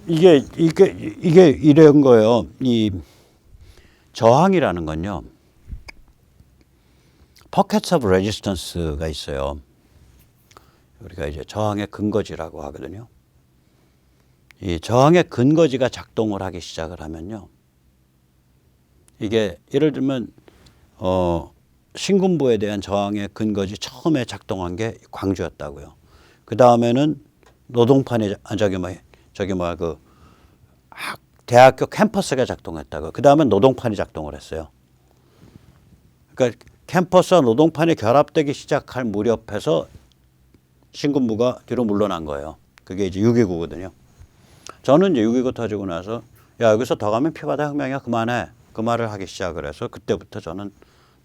이게 이런 거예요. 이 저항이라는 건요. Pockets of Resistance가 있어요. 우리가 이제 저항의 근거지라고 하거든요. 이 저항의 근거지가 작동을 하기 시작을 하면요. 이게 예를 들면 신군부에 대한 저항의 근거지 처음에 작동한 게 광주였다고요. 그 다음에는 노동판이 대학교 캠퍼스가 작동했다고. 그 다음에 노동판이 작동을 했어요. 그러니까 캠퍼스와 노동판이 결합되기 시작할 무렵에서 신군부가 뒤로 물러난 거예요. 그게 이제 6.29거든요. 저는 이제 6.29 터지고 나서 야, 여기서 더 가면 피바다 혁명이야. 그만해. 그 말을 하기 시작을 해서 그때부터 저는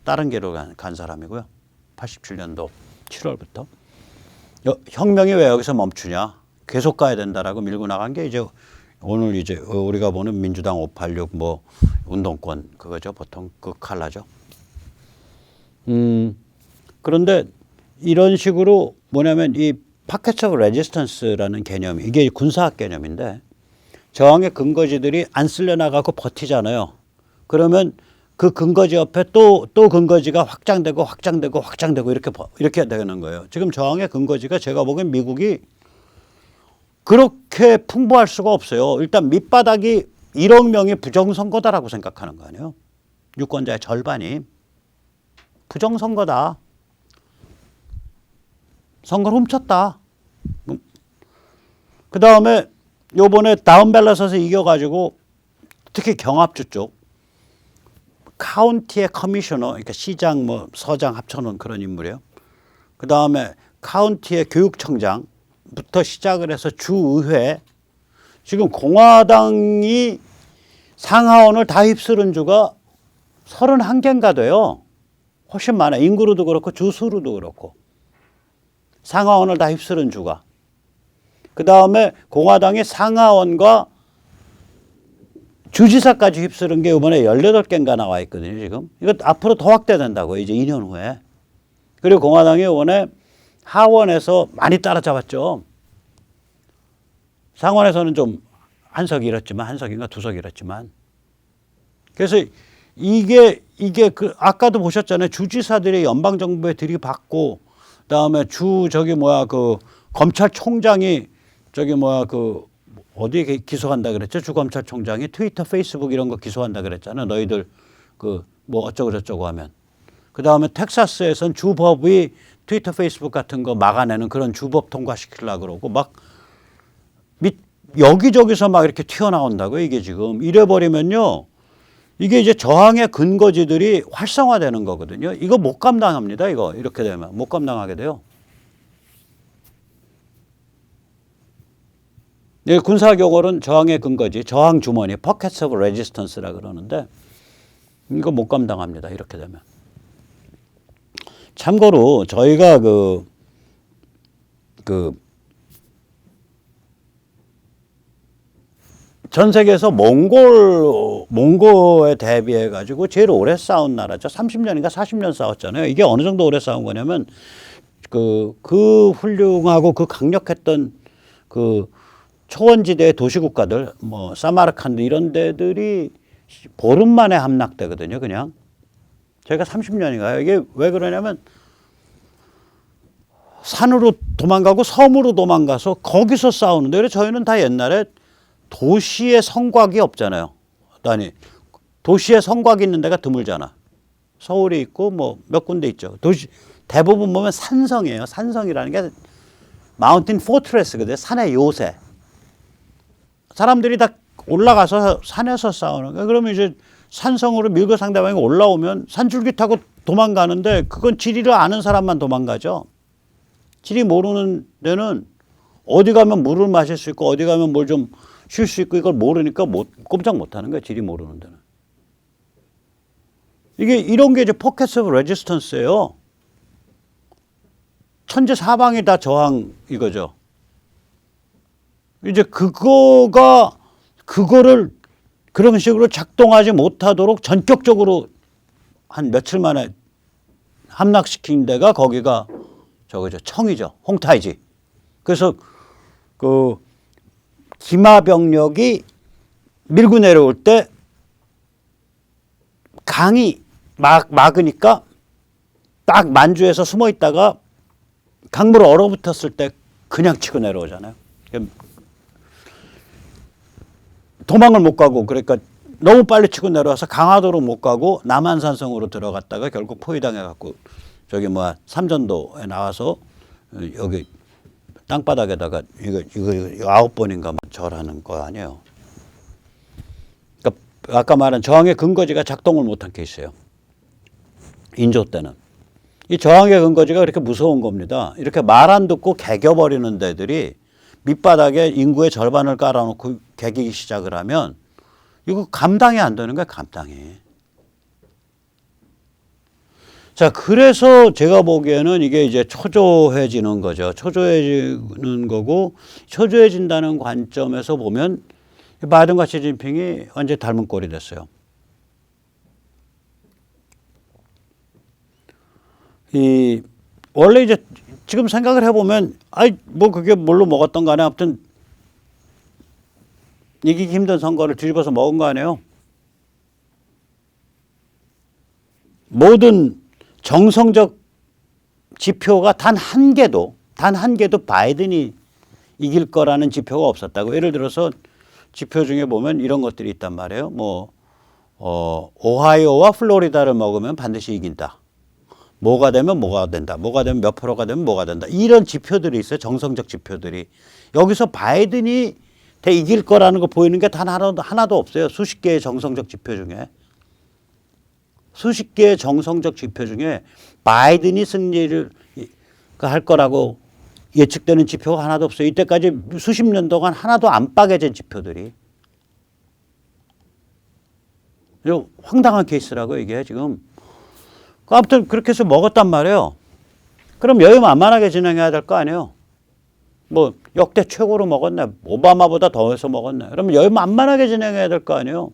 다른 길로 간 사람이고요. 87년도 7월부터. 혁명이 왜 여기서 멈추냐. 계속 가야 된다라고 밀고 나간 게 이제 오늘 이제 우리가 보는 민주당 586 뭐 운동권 그거죠. 보통 그 칼라죠. 그런데 이런 식으로 뭐냐면 이 Pockets of Resistance라는 개념이 이게 군사학 개념인데 저항의 근거지들이 안 쓸려 나가고 버티잖아요. 그러면 그 근거지 옆에 또 근거지가 확장되고 이렇게 되는 거예요. 지금 저항의 근거지가 제가 보기엔 미국이 그렇게 풍부할 수가 없어요. 일단 밑바닥이 1억 명이 부정선거다라고 생각하는 거 아니에요. 유권자의 절반이 부정선거다. 선거를 훔쳤다. 그 다음에 요번에 다운밸런스에서 이겨가지고 특히 경합주 쪽 카운티의 커미셔너, 그러니까 시장 뭐 서장 합쳐놓은 그런 인물이에요. 그 다음에 카운티의 교육청장부터 시작을 해서 주의회, 지금 공화당이 상하원을 다 휩쓸은 주가 31개인가 돼요. 훨씬 많아요. 인구로도 그렇고 주수로도 그렇고. 상하원을 다 휩쓸은 주가. 그 다음에 공화당이 상하원과 주지사까지 휩쓸은 게 이번에 18개인가 나와 있거든요, 지금. 이거 앞으로 더 확대된다고, 이제 2년 후에. 그리고 공화당이 이번에 하원에서 많이 따라잡았죠. 상원에서는 좀 한 석 잃었지만, 한 석인가 두 석 잃었지만. 그래서 이게 그 아까도 보셨잖아요. 주지사들이 연방정부에 들이받고, 그다음에 그 검찰총장이 어디에 기소한다 그랬죠? 주 검찰총장이 트위터, 페이스북 이런 거 기소한다 그랬잖아요. 너희들 뭐 어쩌고 저쩌고 하면. 그다음에 텍사스에선 주법이 트위터, 페이스북 같은 거 막아내는 그런 주법 통과시키려고 그러고 막 여기저기서 막 이렇게 튀어나온다고요. 이게 지금 이래버리면요. 이게 이제 저항의 근거지들이 활성화되는 거거든요. 이거 못 감당합니다. 이거 이렇게 되면 못 감당하게 돼요. 네, 군사격언은 저항의 근거지, 저항 주머니, Pockets of Resistance라 그러는데 이거 못 감당합니다. 이렇게 되면. 참고로 저희가 전 세계에서 몽고에 대비해 가지고 제일 오래 싸운 나라죠. 30년인가 40년 싸웠잖아요. 이게 어느 정도 오래 싸운 거냐면 그 훌륭하고 그 강력했던 그 초원지대의 도시국가들, 뭐 사마르칸드 이런 데들이 보름 만에 함락되거든요. 그냥 저희가 30년인가요? 이게 왜 그러냐면 산으로 도망가고 섬으로 도망가서 거기서 싸우는데, 그래서 저희는 다 옛날에 도시에 성곽이 없잖아요. 아니, 도시에 성곽이 있는 데가 드물잖아. 서울이 있고 뭐 몇 군데 있죠. 도시 대부분 보면 산성이에요. 산성이라는 게 마운틴 포트레스거든요. 산의 요새. 사람들이 다 올라가서 산에서 싸우는 거예요. 그러면 이제 산성으로 밀고 상대방이 올라오면 산줄기 타고 도망가는데 그건 지리를 아는 사람만 도망가죠. 지리 모르는 데는 어디 가면 물을 마실 수 있고 어디 가면 뭘 좀 쉴 수 있고 이걸 모르니까 꼼짝 못하는 거예요. 지리 모르는 데는. 이런 게 이제 Pockets of Resistance예요. 천지 사방이 다 저항 이거죠. 이제 그거를 그런 식으로 작동하지 못하도록 전격적으로 한 며칠 만에 함락시킨 데가 거기가 저거죠. 청이죠. 홍타이지. 그래서 기마병력이 밀고 내려올 때 강이 막으니까 딱 만주에서 숨어 있다가 강물 얼어붙었을 때 그냥 치고 내려오잖아요. 도망을 못 가고 그러니까 너무 빨리 치고 내려와서 강화도로 못 가고 남한산성으로 들어갔다가 결국 포위당해 갖고 저기 뭐야 삼전도에 나와서 여기 땅바닥에다가 이거 9번인가 절하는 거 아니에요. 그러니까 아까 말한 저항의 근거지가 작동을 못한 케이스예요. 인조 때는. 이 저항의 근거지가 그렇게 무서운 겁니다. 이렇게 말 안 듣고 개겨버리는 데들이 밑바닥에 인구의 절반을 깔아놓고 개기기 시작을 하면 이거 감당이 안 되는 거야, 감당이. 자, 그래서 제가 보기에는 이게 이제 초조해지는 거죠. 초조해지는 거고, 초조해진다는 관점에서 보면 바이든과 시진핑이 완전히 닮은 꼴이 됐어요. 원래 이제 지금 생각을 해보면, 뭐 그게 뭘로 먹었던 간에 아무튼 이기기 힘든 선거를 뒤집어서 먹은 거 아니에요. 모든 정성적 지표가 단 한 개도 바이든이 이길 거라는 지표가 없었다고. 예를 들어서 지표 중에 보면 이런 것들이 있단 말이에요. 오하이오와 플로리다를 먹으면 반드시 이긴다. 뭐가 되면 뭐가 된다. 뭐가 되면 몇 프로가 되면 뭐가 된다. 이런 지표들이 있어요. 정성적 지표들이. 여기서 바이든이 이길 거라는 거 보이는 게 단 하나도 없어요. 수십 개의 정성적 지표 중에. 수십 개의 정성적 지표 중에 바이든이 승리를 할 거라고 예측되는 지표가 하나도 없어요. 이때까지 수십 년 동안 하나도 안 빠개진 지표들이. 황당한 케이스라고 이게 지금. 아무튼 그렇게 해서 먹었단 말이에요. 그럼 여유만만하게 진행해야 될 거 아니에요. 뭐 역대 최고로 먹었네. 오바마보다 더 해서 먹었네. 그러면 여유만만하게 진행해야 될 거 아니에요.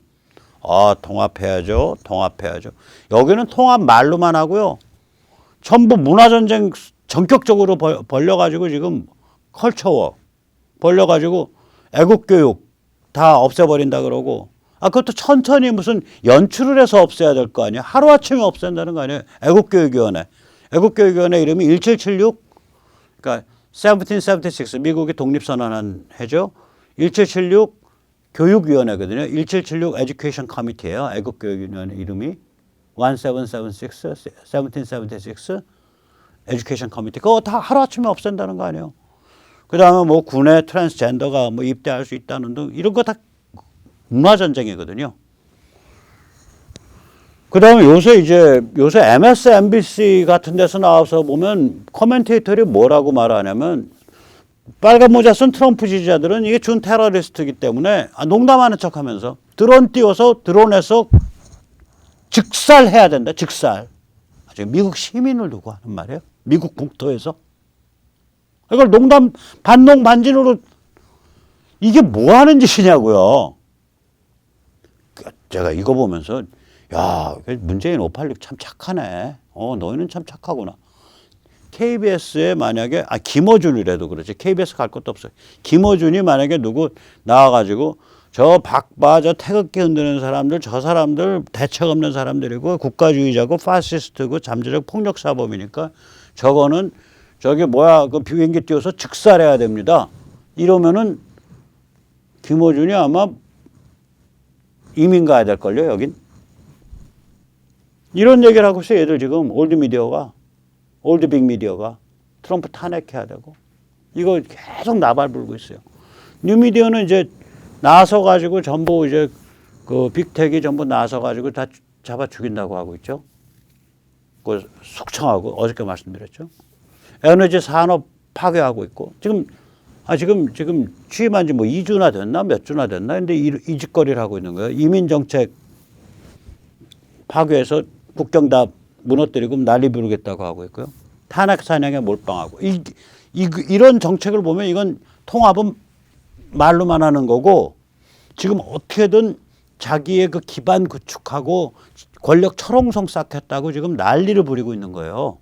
통합해야죠. 통합해야죠. 여기는 통합 말로만 하고요. 전부 문화전쟁 전격적으로 벌려가지고 지금 컬처워 벌려가지고 애국교육 다 없애버린다 그러고 그것도 천천히 무슨 연출을 해서 없애야 될 거 아니에요. 하루아침에 없앤다는 거 아니에요. 애국교육위원회. 애국교육위원회 이름이 1776 그러니까 1776 미국이 독립선언한 해죠. 1776 교육위원회거든요. 1776 에듀케이션 커미티예요. 애국교육위원회 이름이 1776 에듀케이션 커미티. 그거 다 하루아침에 없앤다는 거 아니에요. 그 다음에 뭐 군에 트랜스젠더가 뭐 입대할 수 있다는 등 이런 거 다 문화전쟁이거든요. 그 다음에 요새 MSNBC 같은 데서 나와서 보면 코멘테이터들이 뭐라고 말하냐면 빨간 모자 쓴 트럼프 지지자들은 이게 준 테러리스트이기 때문에 농담하는 척 하면서 드론 띄워서 드론에서 즉살해야 된다. 즉살. 미국 시민을 두고 하는 말이에요. 미국 국토에서. 이걸 농담 반농 반진으로 이게 뭐 하는 짓이냐고요. 제가 이거 보면서 문재인 586 참 착하네. 너희는 참 착하구나. KBS에 만약에 김어준이라도 그렇지. KBS 갈 것도 없어요. 김어준이 만약에 누구 나와가지고 저 박바 저 태극기 흔드는 사람들 저 사람들 대책 없는 사람들이고 국가주의자고 파시스트고 잠재적 폭력 사범이니까 저거는 그 비행기 띄워서 즉살해야 됩니다. 이러면은 김어준이 아마 이민 가야 될걸요, 여긴. 이런 얘기를 하고 있어요, 얘들 지금. 올드 빅 미디어가. 트럼프 탄핵해야 되고. 이거 계속 나발 불고 있어요. 뉴미디어는 이제 나서가지고 전부 이제 그 빅텍이 전부 나서가지고 다 잡아 죽인다고 하고 있죠. 그 숙청하고, 어저께 말씀드렸죠. 에너지 산업 파괴하고 있고. 지금 취임한 지 뭐 2주나 됐나? 몇 주나 됐나? 근데 이 짓거리를 하고 있는 거예요. 이민정책 파괴해서 국경 다 무너뜨리고 난리 부르겠다고 하고 있고요. 탄핵 사냥에 몰빵하고. 이런 정책을 보면 이건 통합은 말로만 하는 거고 지금 어떻게든 자기의 그 기반 구축하고 권력 철옹성 쌓겠다고 지금 난리를 부리고 있는 거예요.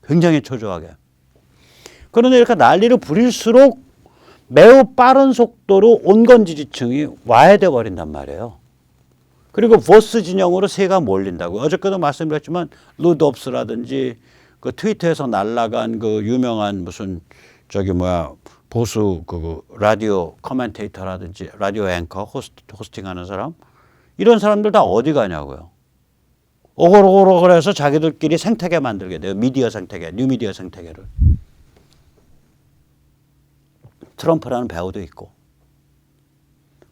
굉장히 초조하게. 그런데 이렇게 난리를 부릴수록 매우 빠른 속도로 온건 지지층이 와해돼 버린단 말이에요. 그리고 보스 진영으로 세가 몰린다고. 어저께도 말씀드렸지만 루덥스라든지 그 트위터에서 날라간 그 유명한 무슨 저기 뭐야 보수 그 라디오 커멘테이터라든지 라디오 앵커 호스팅하는 사람 이런 사람들 다 어디 가냐고요. 오글오글 해서 자기들끼리 생태계 만들게 돼요. 미디어 생태계, 뉴미디어 생태계를. 트럼프라는 배우도 있고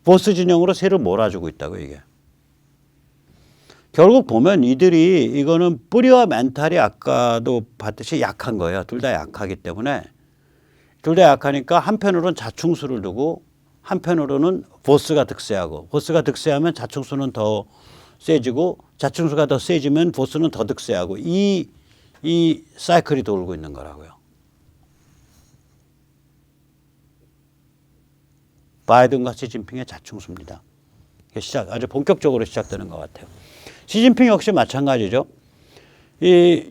보스 진영으로 세를 몰아주고 있다고 이게. 결국 보면 이들이 이거는 뿌리와 멘탈이 아까도 봤듯이 약한 거예요. 둘 다 약하기 때문에 둘 다 약하니까 한편으로는 자충수를 두고 한편으로는 보스가 득세하고 보스가 득세하면 자충수는 더 세지고 자충수가 더 세지면 보스는 더 득세하고 이 사이클이 돌고 있는 거라고요. 바이든과 시진핑의 자충수입니다. 아주 본격적으로 시작되는 것 같아요. 시진핑 역시 마찬가지죠.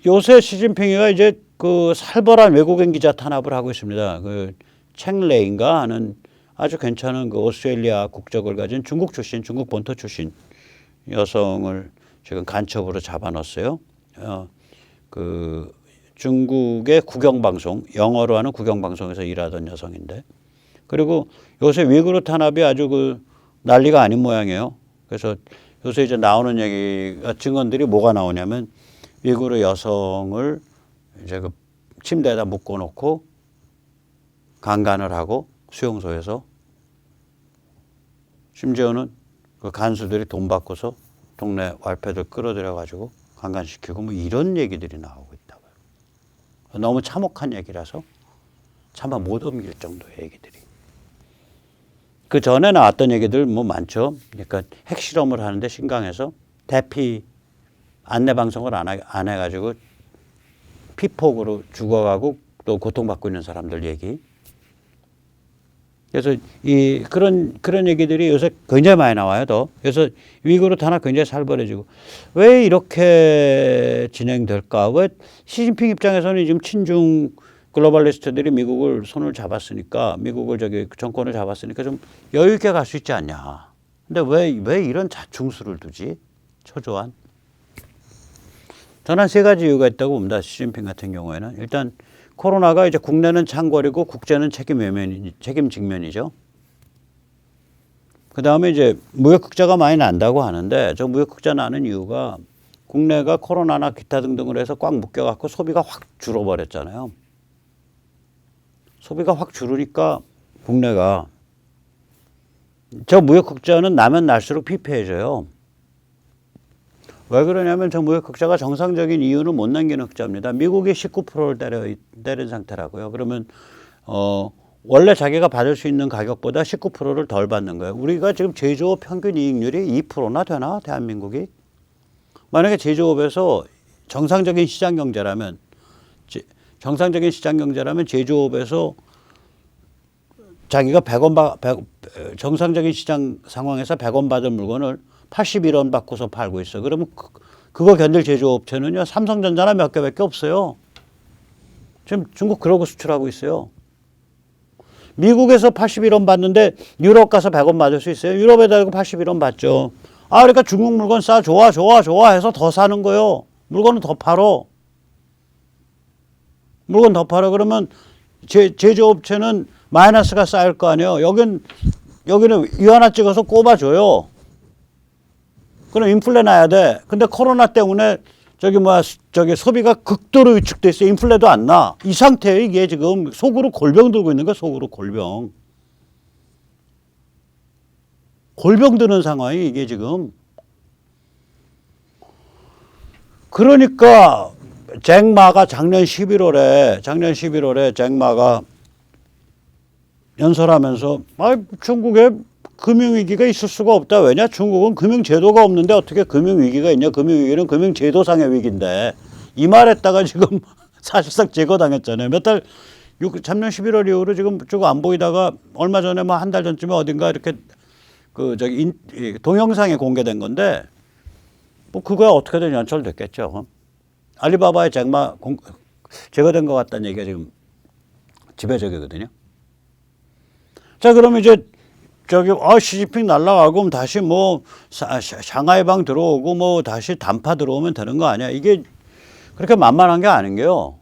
요새 시진핑이가 이제 그 살벌한 외국인 기자 탄압을 하고 있습니다. 그 챙레인가 하는 아주 괜찮은 그 오스트레일리아 국적을 가진 중국 출신, 중국 본토 출신 여성을 지금 간첩으로 잡아놨어요. 그 중국의 국영방송, 영어로 하는 국영방송에서 일하던 여성인데, 그리고 요새 위구르 탄압이 아주 그 난리가 아닌 모양이에요. 그래서 요새 이제 나오는 얘기가 증언들이 뭐가 나오냐면 위구르 여성을 이제 그 침대에다 묶어놓고 강간을 하고 수용소에서 심지어는 그 간수들이 돈 받고서 동네 wal패들 끌어들여 가지고 강간시키고 뭐 이런 얘기들이 나오고 있다고요. 너무 참혹한 얘기라서 차마 못 옮길 정도의 얘기들이. 그 전에 나왔던 얘기들 뭐 많죠. 그러니까 핵실험을 하는데 신강에서 대피 안내 방송을 안 해가지고 피폭으로 죽어가고 또 고통받고 있는 사람들 얘기. 그래서 그런 얘기들이 요새 굉장히 많이 나와요. 더. 그래서 위구르 탄압 굉장히 살벌해지고 왜 이렇게 진행될까? 왜 시진핑 입장에서는 지금 친중 글로벌리스트들이 미국을 손을 잡았으니까 미국을 정권을 잡았으니까 좀 여유 있게 갈 수 있지 않냐. 근데 왜 이런 자충수를 두지? 초조한. 저는 한 세 가지 이유가 있다고 봅니다. 시진핑 같은 경우에는. 일단 코로나가 이제 국내는 창궐이고 국제는 책임 직면이죠. 그 다음에 이제 무역흑자가 많이 난다고 하는데 저 무역흑자 나는 이유가 국내가 코로나나 기타 등등으로 해서 꽉 묶여갖고 소비가 확 줄어버렸잖아요. 소비가 확 줄으니까 국내가 저 무역흑자는 나면 날수록 피폐해져요. 왜 그러냐면 저 무역흑자가 정상적인 이유는 못 남기는 흑자입니다. 미국이 19%를 때린 상태라고요. 그러면 원래 자기가 받을 수 있는 가격보다 19%를 덜 받는 거예요. 우리가 지금 제조업 평균 이익률이 2%나 되나? 대한민국이? 만약에 제조업에서 정상적인 시장 경제라면 제조업에서 자기가 100원 정상적인 시장 상황에서 100원 받은 물건을 81원 받고서 팔고 있어. 그러면 그거 견딜 제조업체는요, 삼성전자나 몇 개밖에 없어요. 지금 중국 그러고 수출하고 있어요. 미국에서 81원 받는데 유럽 가서 100원 받을 수 있어요. 유럽에다 81원 받죠. 그러니까 중국 물건 좋아 해서 더 사는 거예요. 물건은 더 팔어. 물건 더 팔아. 그러면 제조업체는 마이너스가 쌓일 거 아니에요. 여기는 이 하나 찍어서 꼽아줘요. 그럼 인플레 나야 돼. 근데 코로나 때문에 소비가 극도로 위축돼 있어. 인플레도 안 나. 이 상태예요. 이게 지금 속으로 골병 들고 있는 거야. 속으로 골병. 골병 드는 상황이 이게 지금. 그러니까 잭마가 작년 11월에 잭마가 연설하면서 중국에 금융위기가 있을 수가 없다. 왜냐? 중국은 금융제도가 없는데 어떻게 금융위기가 있냐? 금융위기는 금융제도상의 위기인데 이 말했다가 지금 사실상 제거당했잖아요. 작년 11월 이후로 지금 쭉 안 보이다가 얼마 전에 한 달 전쯤에 어딘가 이렇게 동영상에 공개된 건데 뭐 그거야 어떻게든 연출됐겠죠. 알리바바의 잭마 제거된 것 같다는 얘기가 지금 지배적이거든요. 자, 그러면 이제 저기 시진핑 날라가고 다시 뭐 샹하이방 들어오고 뭐 다시 단파 들어오면 되는 거 아니야? 이게 그렇게 만만한 게 아닌 게요.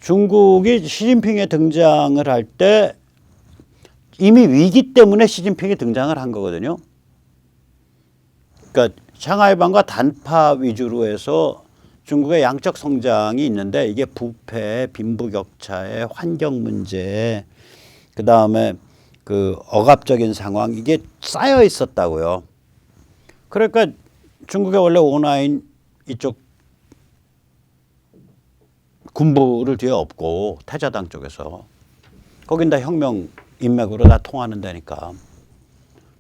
중국이 시진핑의 등장을 할 때 이미 위기 때문에 시진핑이 등장을 한 거거든요. 그러니까 샹하이방과 단파 위주로 해서 중국의 양적 성장이 있는데 이게 부패, 빈부격차에 환경 문제, 그 다음에 그 억압적인 상황 이게 쌓여 있었다고요. 그러니까 중국에 원래 오나인 이쪽 군부를 뒤에 업고 태자당 쪽에서 거긴 다 혁명 인맥으로 다 통하는 데니까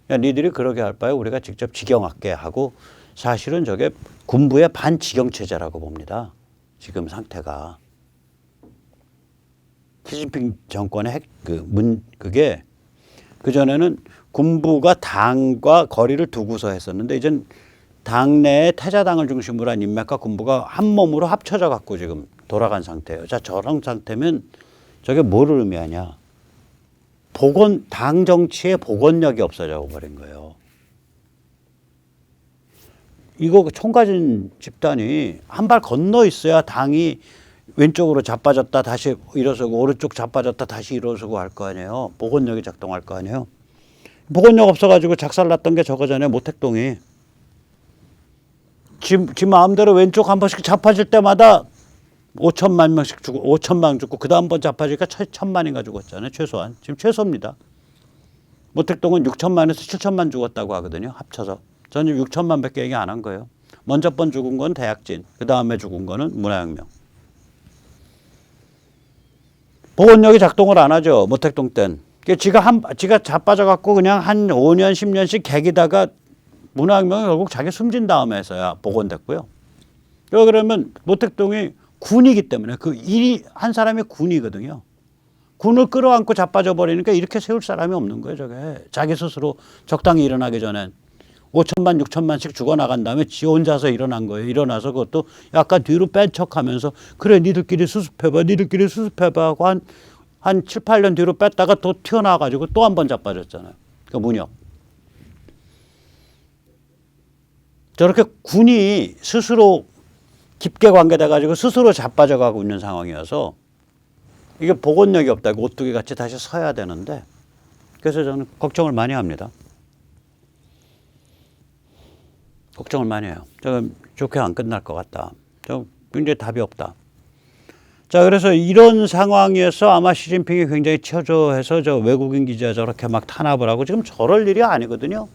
야, 니들이 그러게 할 바에 우리가 직접 직영할게 하고 사실은 저게 군부의 반직영 체제라고 봅니다. 지금 상태가 시진핑 정권의 그게 그전에는 군부가 당과 거리를 두고서 했었는데 이젠 당내에 태자당을 중심으로 한 인맥과 군부가 한 몸으로 합쳐져 갖고 지금 돌아간 상태예요. 자, 저런 상태면 저게 뭐를 의미하냐. 당 정치의 복원력이 없어져 버린 거예요. 이거 총 가진 집단이 한 발 건너 있어야 당이 왼쪽으로 자빠졌다 다시 일어서고 오른쪽 자빠졌다 다시 일어서고 할 거 아니에요. 복원력이 작동할 거 아니에요. 복원력 없어가지고 작살났던 게 저거잖아요. 모택동이. 지 마음대로 왼쪽 한 번씩 자빠질 때마다 5천만 명씩 죽고 5천만 죽고 그 다음 번 자빠지니까 1,000만인가 죽었잖아요. 최소한. 지금 최소입니다. 모택동은 6천만에서 7천만 죽었다고 하거든요. 합쳐서. 저는 6천만 밖에 얘기 안 한 거예요. 먼저 번 죽은 건 대약진. 그 다음에 죽은 거는 문화혁명. 복원력이 작동을 안 하죠. 모택동 땐. 지가 자빠져갖고 그냥 한 5년, 10년씩 개기다가 문화혁명이 결국 자기 숨진 다음에 해서야 복원됐고요. 그러면 모택동이 군이기 때문에 한 사람이 군이거든요. 군을 끌어안고 자빠져 버리니까 이렇게 세울 사람이 없는 거예요. 저게. 자기 스스로 적당히 일어나기 전엔. 5천만, 6천만씩 죽어나간 다음에 지 혼자서 일어난 거예요. 일어나서 그것도 약간 뒤로 뺀 척하면서 그래 니들끼리 수습해봐 하고 한 7, 8년 뒤로 뺐다가 또 튀어나와가지고 또 한 번 자빠졌잖아요. 그 문혁. 저렇게 군이 스스로 깊게 관계돼가지고 스스로 자빠져가고 있는 상황이어서 이게 복원력이 없다. 오뚜기 같이 다시 서야 되는데 그래서 저는 걱정을 많이 합니다. 걱정을 많이 해요. 저는 좋게 안 끝날 것 같다. 저 굉장히 답이 없다. 자, 그래서 이런 상황에서 아마 시진핑이 굉장히 처조해서 저 외국인 기자 저렇게 막 탄압을 하고 지금 저럴 일이 아니거든요.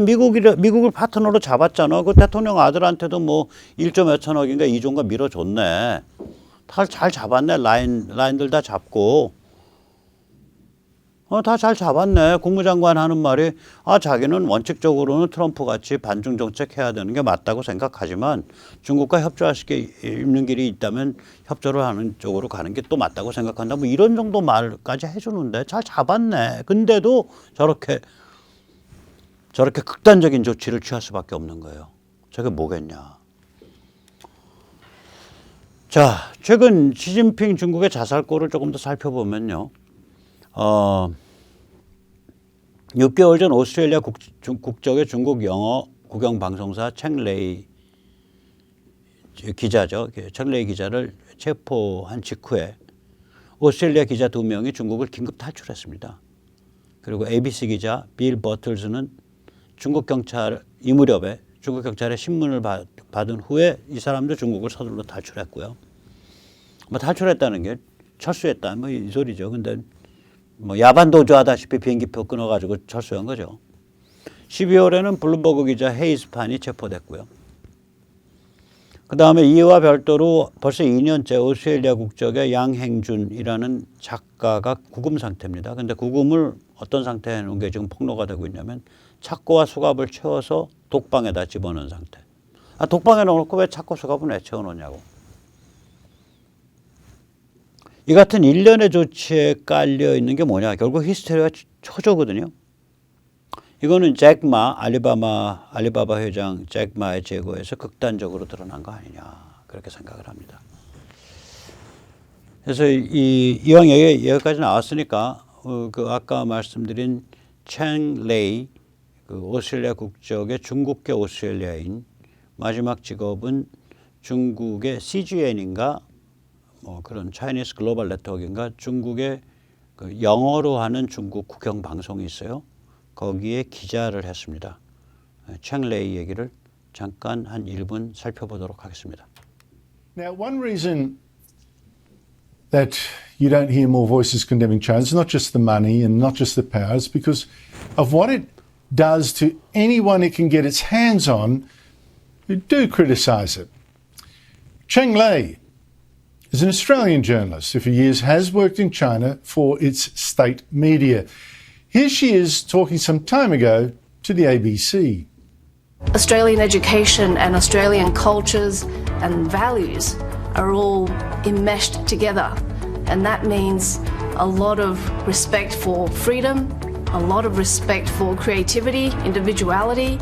미국을 파트너로 잡았잖아. 그 대통령 아들한테도 뭐 1조 몇천억인가 2조인가 밀어줬네. 다 잘 잡았네. 라인들 다 잡고. 다 잘 잡았네. 국무장관 하는 말이 자기는 원칙적으로는 트럼프 같이 반중 정책 해야 되는 게 맞다고 생각하지만 중국과 협조할 수 있는 길이 있다면 협조를 하는 쪽으로 가는 게 또 맞다고 생각한다. 뭐 이런 정도 말까지 해주는데 잘 잡았네. 근데도 저렇게 극단적인 조치를 취할 수밖에 없는 거예요. 저게 뭐겠냐. 자, 최근 시진핑 중국의 자살골을 조금 더 살펴보면요. 6개월 전 오스트레일리아 국적의 중국 영어 국영방송사 챙레이 기자죠. 챙레이 기자를 체포한 직후에 오스트레일리아 기자 2명이 중국을 긴급 탈출했습니다. 그리고 ABC 기자 빌 버틀스는 이 무렵에 중국 경찰의 신문을 받은 후에 이 사람도 중국을 서둘러 탈출했고요. 뭐 탈출했다는 게 철수했다 뭐 이 소리죠. 근데 뭐 야반 도주하다시피 비행기표 끊어가지고 철수한 거죠. 12월에는 블룸버그 기자 헤이스판이 체포됐고요. 그 다음에 이와 별도로 벌써 2년째 오스트레일리아 국적의 양행준이라는 작가가 구금 상태입니다. 근데 구금을 어떤 상태에 놓은 게 지금 폭로가 되고 있냐면 착고와 수갑을 채워서 독방에다 집어넣은 상태. 독방에 넣어놓고 왜 착고 수갑은 왜 채워놓냐고. 이 같은 일련의 조치에 깔려 있는 게 뭐냐. 결국 히스테리가 초조거든요. 이거는 잭마, 알리바바 회장 잭마의 제거에서 극단적으로 드러난 거 아니냐. 그렇게 생각을 합니다. 그래서 이왕 여기까지 나왔으니까 그 아까 말씀드린 챙 레이, 그 오스트레일리아 국적의 중국계 오스트레일리아인, 마지막 직업은 중국의 CGN인가 뭐 그런 차이니스 글로벌 네트워크인가 중국의 그 영어로 하는 중국 국영 방송이 있어요. 거기에 기자를 했습니다. 챙 레이 얘기를 잠깐 한 1분 살펴보도록 하겠습니다. Now, one reason that you don't hear more voices condemning China is not just the money and not just the power, it's because of what it does to anyone it can get its hands on who do criticise it. Cheng Lei is an Australian journalist who for years has worked in China for its state media. Here she is talking some time ago to the ABC. Australian education and Australian cultures and values are all enmeshed together, and that means a lot of respect for freedom, a lot of respect for creativity, individuality,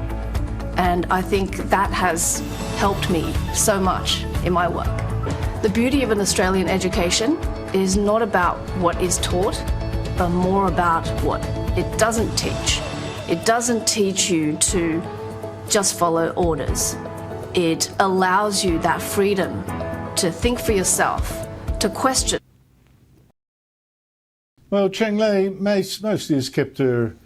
and I think that has helped me so much in my work. The beauty of an Australian education is not about what is taught, but more about what it doesn't teach. It doesn't teach you to just follow orders. It allows you that freedom to think for yourself, to question. Well, Cheng Lei mostly has kept her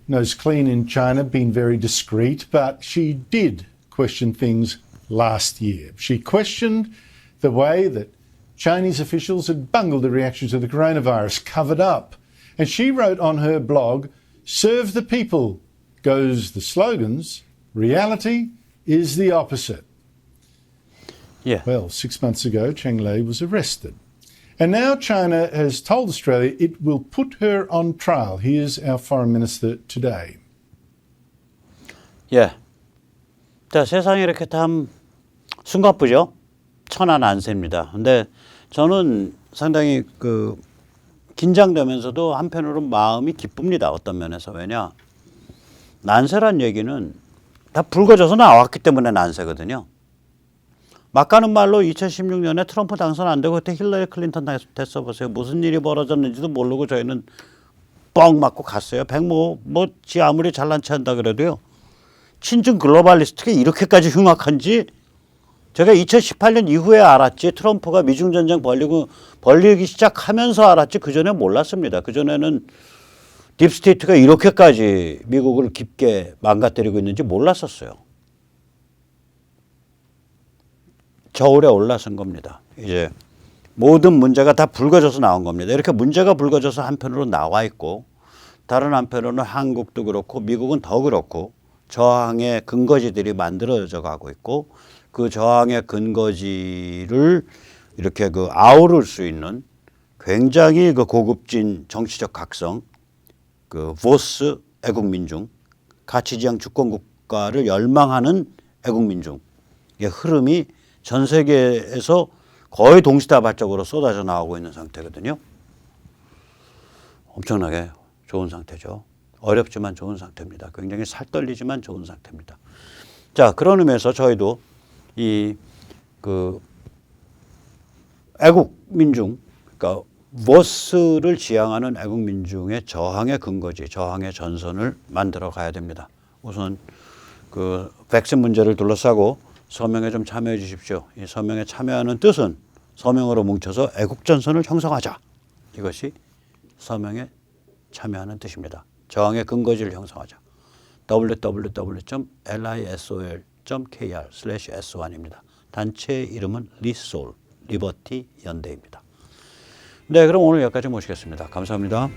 nose clean in China, been very discreet, but she did question things last year. She questioned the way that Chinese officials had bungled the reaction to the coronavirus, covered up. And she wrote on her blog, "Serve the people," goes the slogans. Reality is the opposite. Yeah. Well, 6 months ago, Cheng Lei was arrested. And now China has told Australia it will put her on trial. Here's our Foreign Minister today. 예. 자, 세상이 이렇게 참 숨가쁘죠? 천하난세입니다. 근데 저는 상당히 그 긴장되면서도 한편으로 마음이 기쁩니다. 어떤 면에서. 왜냐? 난세란 얘기는 다 불거져서 나왔기 때문에 난세거든요. 막 가는 말로 2016년에 트럼프 당선 안 되고 그때 힐러리 클린턴 됐어 보세요. 무슨 일이 벌어졌는지도 모르고 저희는 뻥 맞고 갔어요. 지 아무리 잘난 체 한다 그래도요. 친중 글로벌리스트가 이렇게까지 흉악한지 제가 2018년 이후에 알았지. 트럼프가 미중 전쟁 벌리기 시작하면서 알았지. 그전에 몰랐습니다. 그전에는 딥스테이트가 이렇게까지 미국을 깊게 망가뜨리고 있는지 몰랐었어요. 저울에 올라선 겁니다. 이제 모든 문제가 다 불거져서 나온 겁니다. 이렇게 문제가 불거져서 한편으로 나와 있고 다른 한편으로는 한국도 그렇고 미국은 더 그렇고 저항의 근거지들이 만들어져 가고 있고 그 저항의 근거지를 이렇게 그 아우를 수 있는 굉장히 그 고급진 정치적 각성, 그 보스 애국민중, 가치지향 주권국가를 열망하는 애국민중의 흐름이 전 세계에서 거의 동시다발적으로 쏟아져 나오고 있는 상태거든요. 엄청나게 좋은 상태죠. 어렵지만 좋은 상태입니다. 굉장히 살떨리지만 좋은 상태입니다. 자, 그런 의미에서 저희도 이 그 애국민중, 그러니까 보스를 지향하는 애국민중의 저항의 근거지, 저항의 전선을 만들어 가야 됩니다. 우선 그 백신 문제를 둘러싸고 서명에 좀 참여해 주십시오. 이 서명에 참여하는 뜻은 서명으로 뭉쳐서 애국전선을 형성하자. 이것이 서명에 참여하는 뜻입니다. 저항의 근거지를 형성하자. www.lisol.kr/S1입니다. 단체의 이름은 리솔, 리버티 연대입니다. 네, 그럼 오늘 여기까지 모시겠습니다. 감사합니다.